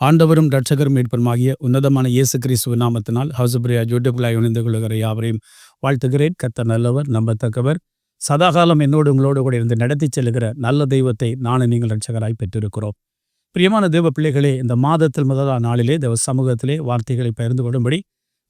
ஆண்டவரும் இரட்சகரும் மீட்பருமாகிய உன்னதமான இயேசு கிறிஸ்துவின் நாமத்தினால் ஹவுசுபிரியா யூடியூப்லாய் இணைந்து கொள்கிற யாவரையும் வாழ்த்துகிறேன். கர்த்தர் நல்லவர், நம்பத்தக்கவர். சதாகாலம் என்னோடு உங்களோடு கூட இருந்து நடத்தி செல்கிற நல்ல தெய்வத்தை நானும் நீங்கள் இரட்சகராய் பெற்றிருக்கிறோம். பிரியமான தேவ பிள்ளைகளே, இந்த மாதத்தில் முதலாம் நாளிலே தேவ சமூகத்திலே வார்த்தைகளை பகிர்ந்து கொள்ளும்படி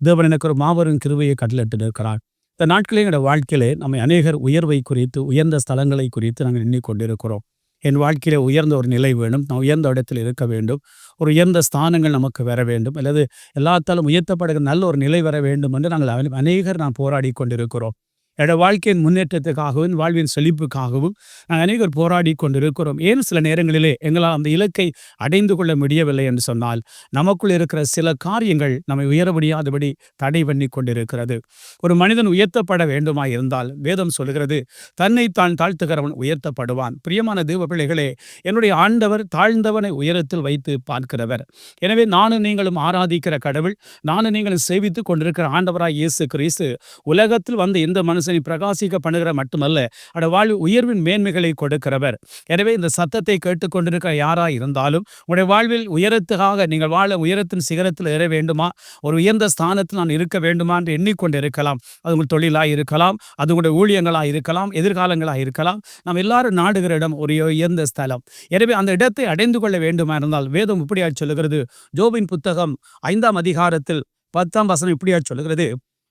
தேவன் எனக்கு ஒரு மாபெரும் கிருபையை கட்டளையிட்டு இருக்கிறார். இந்த நாட்களே எங்களுடைய வாழ்க்கையிலே நம்மை அநேகர் உயர்வை குறித்து, உயர்ந்த ஸ்தலங்களை குறித்து நாங்கள் எண்ணிக்கொண்டிருக்கிறோம். என் வாழ்க்கையிலே உயர்ந்த ஒரு நிலை வேணும், நான் உயர்ந்த இடத்தில் இருக்க வேண்டும், ஒரு உயர்ந்த ஸ்தானங்கள் நமக்கு வர வேண்டும், அல்லது எல்லாத்தாலும் உயர்த்தப்படுகிற நல்ல ஒரு நிலை வர வேண்டும் என்று நாங்கள் அநேகர் போராடி கொண்டிருக்கிறோம். என்னோட வாழ்க்கையின் முன்னேற்றத்துக்காகவும் வாழ்வின் செழிப்புக்காகவும் நாங்கள் அநேகர் போராடி கொண்டிருக்கிறோம். ஏன் சில நேரங்களிலே எங்களால் அந்த இலக்கை அடைந்து கொள்ள முடியவில்லை என்று சொன்னால், நமக்குள் இருக்கிற சில காரியங்கள் நம்மை உயர முடியாதபடி தடை பண்ணி கொண்டிருக்கிறது. ஒரு மனிதன் உயர்த்தப்பட வேண்டுமா இருந்தால் வேதம் சொல்கிறது, தன்னை தான் தாழ்த்துகிறவன் உயர்த்தப்படுவான். பிரியமான தேவ பிள்ளைகளே, என்னுடைய ஆண்டவர் தாழ்ந்தவனை உயரத்தில் வைத்து பார்க்கிறவர். எனவே நானும் நீங்களும் ஆராதிக்கிற கடவுள், நானும் நீங்களும் சேவித்து கொண்டிருக்கிற ஆண்டவராய் இயேசு கிறிஸ்து உலகத்தில் வந்து இந்த மனுஷனை பிரகாசிக்க பண்ணுகிற மட்டுமல்ல, அவருடைய வாழ்வு உயர்வின் மேன்மைகளை கொடுக்கிறவர். எனவே இந்த சத்தத்தை கேட்டுக்கொண்டிருக்கிற யாராய் இருந்தாலும், உங்களுடைய வாழ்வில் உயரத்துக்காக நீங்கள் வாழ உயரத்தின் சிகரத்தில் ஏற வேண்டுமா, ஒரு உயர்ந்த ஸ்தானத்தில் நான் இருக்க வேண்டுமா என்று எண்ணிக்கொண்டிருக்கலாம். அது உங்கள் தொழிலாக இருக்கலாம், அது உங்களுடைய ஊழியங்களாக இருக்கலாம், எதிர்காலங்களாக இருக்கலாம். நாம் எல்லாரும் நாடுகிற இடம் ஒரு உயர்ந்த ஸ்தலம். எனவே அந்த இடத்தை அடைந்து கொள்ள வேண்டுமா இருந்தால் வேதம் இப்படியாக சொல்லுகிறது. யோபின் புத்தகம் 5ஆம் அதிகாரத்தில் 10ஆம் வசனம் இப்படியாக சொல்லுகிறது,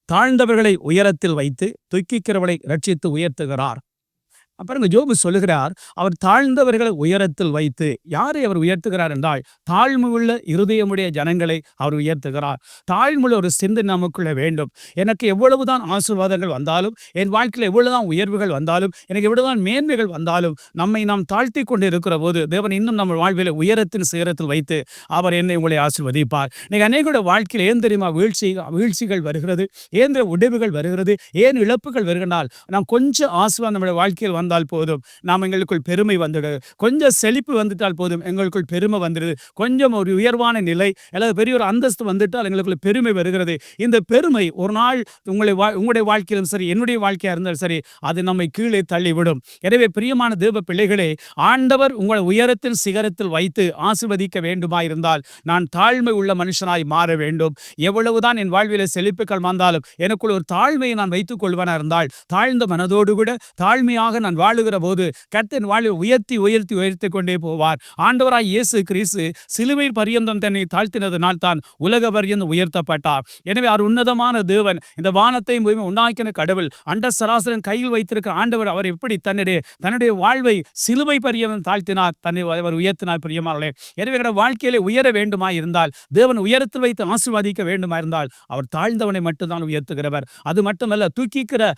தாழ்ந்தவர்களை உயரத்தில் வைத்து துக்கிக்கிறவர்களை ரட்சித்து உயர்த்துகிறார். அப்புறம் யோபு சொல்லுகிறார், அவர் தாழ்ந்தவர்களை உயரத்தில் வைத்து. யாரை அவர் உயர்த்துகிறார் என்றால், தாழ்மையுள்ள இருதயமுடைய ஜனங்களை அவர் உயர்த்துகிறார். தாழ்மையுள்ள ஒரு சிந்தை நமக்குள்ள வேண்டும். எனக்கு எவ்வளவுதான் ஆசீர்வாதங்கள் வந்தாலும், என் வாழ்க்கையில் எவ்வளவுதான் உயர்வுகள் வந்தாலும், எனக்கு எவ்வளவுதான் மேன்மைகள் வந்தாலும், நம்மை நாம் தாழ்த்தி கொண்டு இருக்கிற போது தேவன் இன்னும் நம்ம வாழ்வில் உயரத்தின் சிகரத்தில் வைத்து அவர் என்னை உங்களை ஆசீர்வதிப்பார். இன்னைக்கு அநேகருடைய வாழ்க்கையில் ஏன் தெரியுமா வீழ்ச்சிகள் வருகிறது, ஏன் உடைவுகள் வருகிறது, ஏன் இழப்புகள் வருகின்றால், நாம் கொஞ்சம் ஆசீர்வாதம் நம்முடைய வாழ்க்கையில் வந்தால் போதும், நாம் எங்களுக்குள் பெருமை வந்துடுது. கொஞ்சம் செழிப்பு வந்துட்டால் போதும், எங்களுக்குள் பெருமை வந்துடுது. கொஞ்சம் ஒரு உயர்வான நிலை அல்லது பெரிய ஒரு அந்தஸ்து வந்துட்டால் எங்களுக்குள்ள பெருமை வருகிறது. இந்த பெருமை ஒரு நாள் உங்களுடைய வாழ்க்கையிலும் சரி, என்னுடைய வாழ்க்கையாக இருந்தாலும் சரி, அது நம்மை கீழே தள்ளிவிடும். எனவே பிரியமான தேவ பிள்ளைகளே, ஆண்டவர் உங்களை உயரத்தின் சிகரத்தில் வைத்து ஆசீர்வதிக்க வேண்டுமா இருந்தால், நான் தாழ்மை உள்ள மனுஷனாய் மாற வேண்டும். எவ்வளவுதான் என் வாழ்விலே செழிப்புகள் வந்தாலும் எனக்குள் ஒரு தாழ்மையை நான் வைத்துக் கொள்வனா இருந்தால், தாழ்ந்த மனதோடு கூட தாழ்மையாக நான் வாழுகிற போது கர்த்தர் வாழ்வை உயர்த்தி கொண்டே போவார். ஆண்டவராய் இயேசு கிறிஸ்து சிலுவை பரியந்தம் தன்னை தாழ்த்தினதனால் தான் உலக பரியந்தம் உயர்த்தப்பட்டார். எனவே அவர் உன்னதமான தேவன், இந்த வானத்தையும் உண்டாக்கின கடவுள், அண்ட சராசரன் கையில் வைத்திருக்கிற ஆண்டவர், அவர் எப்படி தன்னுடைய வாழ்வை சிலுவை பரியந்தம் தாழ்த்தினார், தன்னை அவர் உயர்த்தினார். பிரியமானவர்களே, எனவே வாழ்க்கையிலே உயர வேண்டுமா இருந்தால், தேவன் உயரத்தில் வைத்து ஆசீர்வதிக்க வேண்டுமா இருந்தால், அவர் தாழ்ந்தவனை மட்டும்தான் உயர்த்துகிறவர். அது மட்டுமல்ல, தூக்கிக்கிற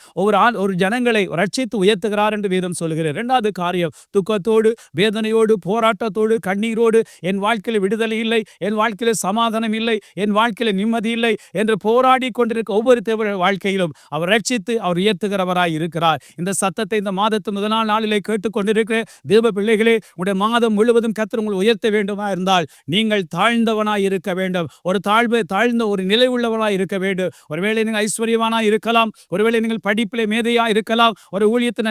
ஒரு ஜனங்களை ரட்சித்து உயர்த்துகிறார் என்று வேதம் சொல்கிறது. இரண்டாவது காரியம், துக்கத்தோடு, வேதனையோடு, போராட்டத்தோடு, கண்ணீரோடு என் வாழ்க்கையில் விடுதலை இல்லை, என் வாழ்க்கையில் சமாதானம் இல்லை, என் வாழ்க்கையில் நிம்மதி இல்லை என்று போராடி கொண்டிருக்க ஒவ்வொரு தேவ வாழ்க்கையிலும் அவர் ரட்சித்து அவர் உயர்த்துகிறவராய் இருக்கிறார். இந்த சத்தத்தை இந்த மாதத்து முதல் நாளிலே கேட்டுக்கொண்டிருக்கிற தேவ பிள்ளைகளே, உடைய மாதம் முழுவதும் கர்த்தர் உங்களை உயர்த்த வேண்டுமா இருந்தால், நீங்கள் தாழ்ந்தவனாய் இருக்க வேண்டும். ஒரு தாழ்ந்த ஒரு நிலை உள்ளவனாய் இருக்க வேண்டும். ஒருவேளை நீங்கள் ஐஸ்வர்யவானாய் இருக்கலாம், ஒருவேளை நீங்கள் படிப்பிலே மேதையா இருக்கலாம், ஒரு ஊழியத்தின்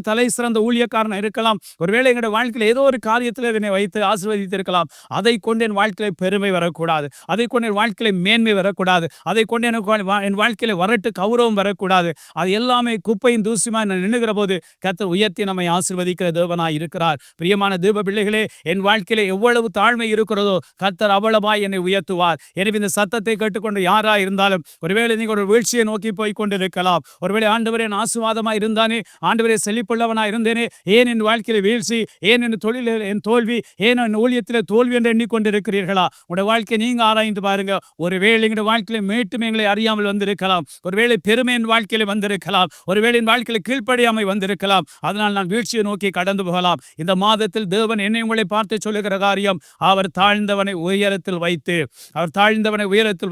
தலை சிறந்த ஊழியக்காரன் இருக்கலாம், ஒருவேளை எங்களுடைய வாழ்க்கையில் ஏதோ ஒரு காரியத்தில் என்னை வைத்து ஆசீர்வதித்திருக்கலாம். அதை கொண்டு என் வாழ்க்கையில பெருமை வரக்கூடாது, அதை கொண்டு என் வாழ்க்கையில மேன்மை வரக்கூடாது, அதை கொண்டு என் வாழ்க்கையில வரட்டு கௌரவம் வரக்கூடாது. அது எல்லாமே குப்பையும் தூசியுமாய் நான் நின்னுகிற போது கர்த்தர் உயர்த்தி நம்மை ஆசீர்வதிக்கிற தேவனாய் இருக்கிறார். பிரியமான தேவ பிள்ளைகளே, என் வாழ்க்கையில எவ்வளவு தாழ்மை இருக்கிறதோ கர்த்தர் அவ்வளவாய் என்னை உயர்த்துவார். எனவே இந்த சத்தத்தை கேட்டுக்கொண்டு யாராய் இருந்தாலும், ஒருவேளை நீங்கள் ஒரு வீழ்ச்சியை நோக்கி போய் கொண்டிருக்கலாம், ஒருவேளை ஆண்டவரே நான் ஆசீர்வாதமாய் இருந்தானே, ஆண்டவரே செழிப்புள்ளவனாய் இருந்தேனே, ஏன் என் வாழ்க்கையில வீழ்ச்சி, ஏன் என் தொழிலில் என் தோல்வி, ஏன் என் ஊழியத்தில் தோல்வி என்று எண்ணிக்கொண்டிருக்கிறீர்களா? உங்களுடைய வாழ்க்கையை நீங்க ஆராய்ந்து பாருங்க. ஒருவேளை எங்களுடைய வாழ்க்கையில மேட்டுமே எங்களை அறியாமல் வந்திருக்கலாம், ஒருவேளை பெருமை என் வாழ்க்கையில வந்திருக்கலாம், ஒருவேளை என் வாழ்க்கையில கீழ்ப்படியாமை வந்திருக்கலாம். அதனால் நான் வீழ்ச்சியை நோக்கி கடந்து போகலாம். இந்த மாதத்தில் தேவன் என்னை உங்களை பார்த்து சொல்லுகிற காரியம், அவர் தாழ்ந்தவனை உயரத்தில்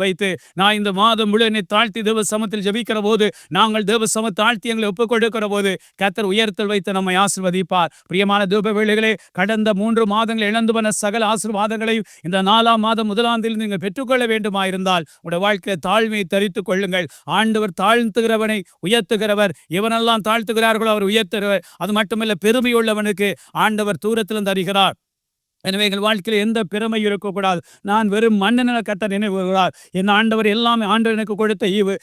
வைத்து நான் இந்த மாதம் முழு என்னை தாழ்த்தி தேவ சமத்தில் ஜெபிக்கிற போது, நாங்கள் தேவ சம தாழ்த்தி எங்களை ஒப்புக் கொடுக்கிற போது கர்த்தர் உயரத்தில் வைத்து நம்மை ஆசீர்வதிப்பார். பிரியமான தேவ பிள்ளைகளே, கடந்த 3 மாதங்கள் இழந்து போன சகல ஆசீர்வாதங்களையும் இந்த 4ஆம் மாதம் 1ஆம் தேதி நீங்கள் பெற்றுக்கொள்ள வேண்டுமா இருந்தால், உங்களுடைய வாழ்க்கையை தாழ்மையை தரித்துக் கொள்ளுங்கள். ஆண்டவர் தாழ்த்துகிறவனை உயர்த்துகிறவர். எவனெல்லாம் தாழ்த்துகிறார்களோ அவர் உயர்த்துகிறவர். அது மட்டுமல்ல, பெருமையுள்ளவனுக்கு ஆண்டவர் தூரத்திலிருந்து அறிகிறார். எனவே எங்கள் வாழ்க்கையில் எந்த பெருமை இருக்கக்கூடாது. நான் வெறும் மண்ணென கர்த்தர் நினைவு கூர்ந்தார். என் ஆண்டவர் எல்லாமே ஆண்டவர் எனக்கு கொடுத்த ஈவு.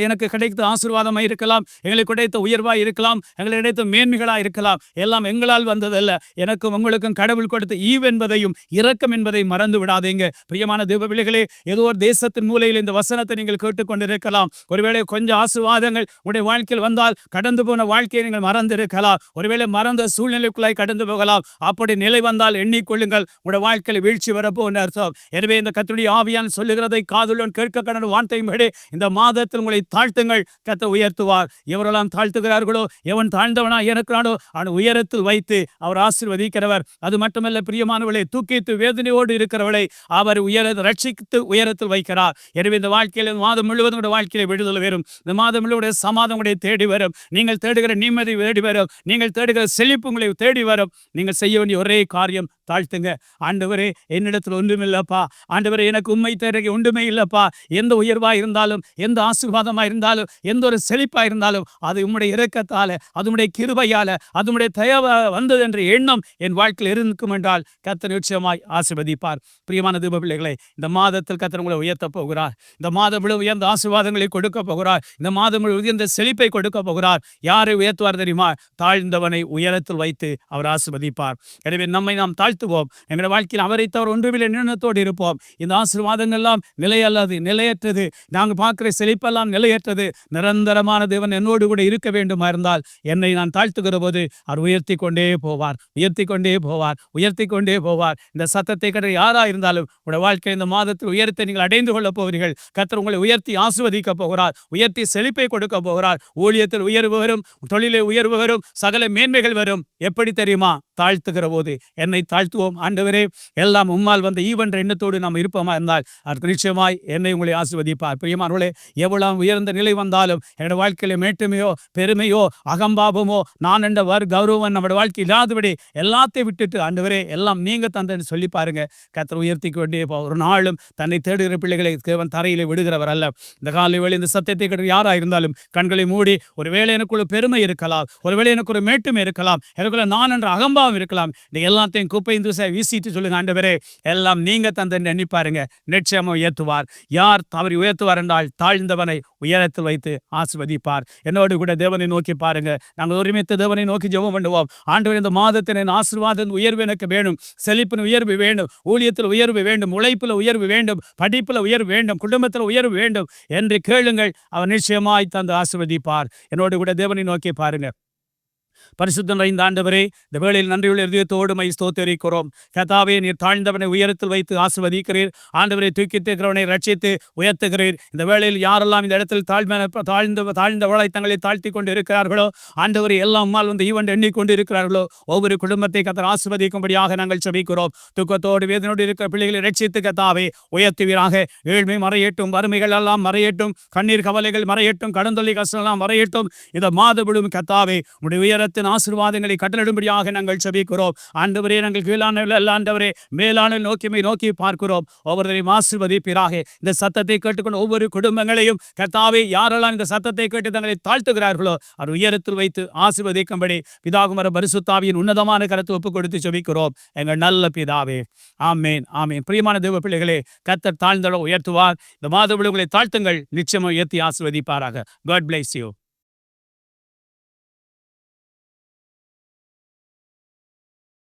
எனக்கு கிடைத்த ஆசீர்வாதமாக இருக்கலாம், எங்களுக்கு கிடைத்த உயர்வாக இருக்கலாம், எங்களுக்கு கிடைத்த மேன்மைகளாக இருக்கலாம். எல்லாம் எங்களால் வந்ததல்ல. எனக்கும் உங்களுக்கும் கடவுள் கொடுத்த ஈவு என்பதையும் இரக்கம் என்பதையும் மறந்து விடாதீங்க. பிரியமான தேவ பிள்ளைகளே, ஏதோ ஒரு தேசத்தின் மூலையில் இந்த வசனத்தை நீங்கள் கேட்டுக்கொண்டிருக்கலாம். ஒருவேளை கொஞ்சம் ஆசீர்வாதங்கள் உங்களுடைய வாழ்க்கையில் வந்தால் கடந்து போன வாழ்க்கையை நீங்கள் மறந்திருக்கலாம். ஒருவேளை மறந்த சூழ்நிலைக்குள்ளாய் கடந்து போகலாம். அப்படி நிலை வந்தால் கொள்ளுங்கள், உங்களுடைய வாழ்க்கையில் வீழ்ச்சி வரப்போன்னு அர்த்தம். எனவே இந்த கர்த்தருடைய ஆவியான் சொல்லுகிறதை காதுடன் கேட்க கடந்த வார்த்தையும் இந்த மாதத்தில் உங்களை தாழ்த்துங்கள், கர்த்தர் உயர்த்துவார். எவரெல்லாம் தாழ்த்துகிறார்களோ, எவன் தாழ்ந்தவனா இருக்கிறானோ அவன் உயரத்தில் வைத்து அவர் ஆசீர்வதிக்கிறவர். அது மட்டுமல்ல பிரியமானவளை, தூக்கித்து வேதனையோடு இருக்கிறவளை அவர் ரட்சித்து உயரத்தில் வைக்கிறார். எனவே இந்த வாழ்க்கையில் இந்த மாதம் முழுவதும் வாழ்க்கையில விடுதலை வரும். இந்த மாதம் முழுவதும் சமாதம் தேடி வரும். நீங்கள் தேடுகிற நிம்மதி தேடி வரும். நீங்கள் தேடுகிற செழிப்பு உங்களை தேடி வரும். நீங்கள் செய்ய வேண்டிய ஒரே காரியம், தாழ்த்துங்க. ஆண்டவரே, என்னிடத்தில் ஒன்றுமில்லப்பா. ஆண்டவரே, எனக்கு உண்மை தேடுக ஒன்றுமே இல்லப்பா. எந்த உயர்வாக இருந்தாலும், எந்த ஆசீர்வாதமாக இருந்தாலும், எந்த ஒரு செழிப்பாக இருந்தாலும் அது உம்முடைய இரக்கத்தால, அது உம்முடைய கிருபையால, அது உம்முடைய தயவ வந்தது என்ற எண்ணம் என் வாழ்க்கையில் இருக்கும் என்றால் கர்த்தர் நிச்சயமாய் ஆசீர்வதிப்பார். பிரியமான தேவ பிள்ளைகளை, இந்த மாதத்தில் கர்த்தர் உங்களை உயர்த்த போகிறார். இந்த மாதம் முழு உயர்ந்த ஆசீர்வாதங்களை கொடுக்க போகிறார். இந்த மாதம் முழு உயர்ந்த செழிப்பை கொடுக்க போகிறார். யாரை உயர்த்துவார் தெரியுமா? தாழ்ந்தவனை உயரத்தில் வைத்து அவர் ஆசீர்வதிப்பார். எனவே நம்மை நாம் தாழ்த்துவோம். எங்களுடைய வாழ்க்கையில் அவரை தவிர ஒன்றுமில்லை எண்ணத்தோடு இருப்போம். இந்த ஆசீர்வாதங்கள் எல்லாம் நிலையல்லது, நிலையற்றது. நாங்கள் பார்க்கிற செழிப்பெல்லாம் நிலையற்றது. நிரந்தரமான தேவன் என்னோடு கூட இருக்க வேண்டுமா இருந்தால் என்னை நான் தாழ்த்துகிற போது அவர் உயர்த்தி கொண்டே போவார், உயர்த்தி கொண்டே போவார், உயர்த்தி கொண்டே போவார். இந்த சத்தத்தை கடை யாரா இருந்தாலும் உங்களுடைய வாழ்க்கை இந்த மாதத்தில் உயரத்தை நீங்கள் அடைந்து கொள்ள போகிறீர்கள். கர்த்தர் உங்களை உயர்த்தி ஆசீர்வதிக்க போகிறார், உயர்த்தி செழிப்பை கொடுக்க போகிறார். ஊழியத்தில் உயர்வு வரும், தொழிலை உயர்வு வரும், சகல மேன்மைகள் வரும். எப்படி தெரியுமா? தாழ்த்துகிற போது. என்னை தாழ்த்துவோம். ஆண்டவரே, எல்லாம் உம்மால் வந்த ஈவென்ற எண்ணத்தோடு நாம் இருப்போமா இருந்தால் அதற்கு நிச்சயமாய் என்னை உங்களை ஆசீர்வதிப்பார். பிரியமானவர்களே, எவ்வளவு உயர்ந்த நிலை வந்தாலும் என்னோட வாழ்க்கையில மேட்டுமையோ, பெருமையோ, அகம்பாவமோ, நான் என்ற கௌரவம் நம்முடைய வாழ்க்கை இல்லாதபடி எல்லாத்தையும் விட்டுட்டு, ஆண்டவரே எல்லாம் நீங்க தந்தன்னு சொல்லி பாருங்க. கர்த்தர் உயர்த்தி கொண்டே ஒரு நாளும் தன்னை தேடுகிற பிள்ளைகளை தேவன் தரையிலே விடுகிறவர் அல்ல. இந்த காலை வேளை இந்த சத்தியத்தை கேட்டு யாராக இருந்தாலும் கண்களை மூடி, ஒருவேளை எனக்குள்ள பெருமை இருக்கலாம், ஒருவேளை எனக்கு ஒரு மேட்டுமை இருக்கலாம், எனக்குள்ள நான் என்ற அகம்பாவம் இருக்கலாம், இந்த எல்லாத்தையும் குப்பை வீசிட்டு சொல்லுங்க, ஆண்டவரே எல்லாம் நீங்க தந்தன்னு எண்ணி பாருங்க. நிச்சயமா உயர்த்துவார். யார் தவறி உயர்த்துவார் என்றால் தாழ்ந்தவனை உயரத்தில் வைத்து ஆசீர்வதிப்பார். என்னோடு கூட தேவனை நோக்கி பாருங்க. நாங்கள் ஒருமித்த தேவனை நோக்கி ஜெபம் பண்ணுவோம். ஆண்டவர், இந்த மாதத்தின் ஆசீர்வாதம் உயர்வு எனக்கு வேணும், செழிப்பின் உயர்வு வேண்டும், ஊழியத்தில் உயர்வு வேண்டும், உழைப்பில் உயர்வு வேண்டும், படிப்பில் உயர்வு வேண்டும், குடும்பத்தில் உயர்வு வேண்டும் என்று கேளுங்கள். அவர் நிச்சயமாய் தந்து ஆசீர்வதிப்பார். என்னோடு கூட தேவனை நோக்கி பாருங்க. பரிசுத்தம் நிறைந்த ஆண்டவரே, இந்த வேளையில் நன்றியுள்ள இதயத்தோடு மை ஸ்தோத்திரிக்கிறோம். கர்த்தாவே, நீர் தாழ்ந்தவனை உயரத்தில் வைத்து ஆசீர்வதிக்கிறீர். ஆண்டவரை தூக்கித்திருக்கிறவனை ரட்சித்து உயர்த்துகிறீர். இந்த வேளையில் யாரெல்லாம் இந்த இடத்தில் தாழ்ந்தவளை தங்களை தாழ்த்தி கொண்டு இருக்கிறார்களோ, ஆண்டவரை எல்லாம் வந்து ஈவன் எண்ணிக்கொண்டு இருக்கிறார்களோ, ஒவ்வொரு குடும்பத்தை கர்த்தர் ஆசீர்வதிக்கும்படியாக நாங்கள் செபிக்கிறோம். துக்கத்தோடு வேதனோடு இருக்கிற பிள்ளைகளை ரட்சித்து கர்த்தாவே உயர்த்துவீராக. ஏழ்மை மறையட்டும், வறுமைகள் எல்லாம் மறையட்டும், கண்ணீர் கவலைகள் மறையட்டும், கடந்தொல்லி கஷ்டம் எல்லாம் மறையட்டும். இந்த மாதவிடும் கர்த்தாவே உடைய உயரத்தின் ஆசீர்வாதங்களை கட்டளிடும்படியாக நாங்கள் செபிக்கிறோம். ஆண்டவரே, நாங்கள் கீழான ஆண்டவரே மேலான நோக்கி பார்க்கிறோம். ஒவ்வொருவரையும் ஆசீர்வதிப்பீராக. இந்த சத்தத்தை கேட்டுக்கொண்டு ஒவ்வொரு குடும்பங்களையும் கர்த்தாவே, யாரெல்லாம் இந்த சத்தத்தை கேட்டு தங்களை தாழ்த்துகிறார்களோ அவர் உயரத்தில் வைத்து ஆசீர்வதிக்கும்படி பிதாகுமார பரிசுத்தாவியின் உன்னதமான கரத்தை ஒப்புக் கொடுத்து செபிக்கிறோம் எங்கள் நல்ல பிதாவே. ஆமேன், ஆமேன். பிரியமான தேவ பிள்ளைகளே, கர்த்தர் தாழ்ந்தளவு உயர்த்துவார். இந்த மாத விடுகளை தாழ்த்துங்கள், நிச்சயமாக உயர்த்தி ஆசீர்வதிப்பாராக. God bless you.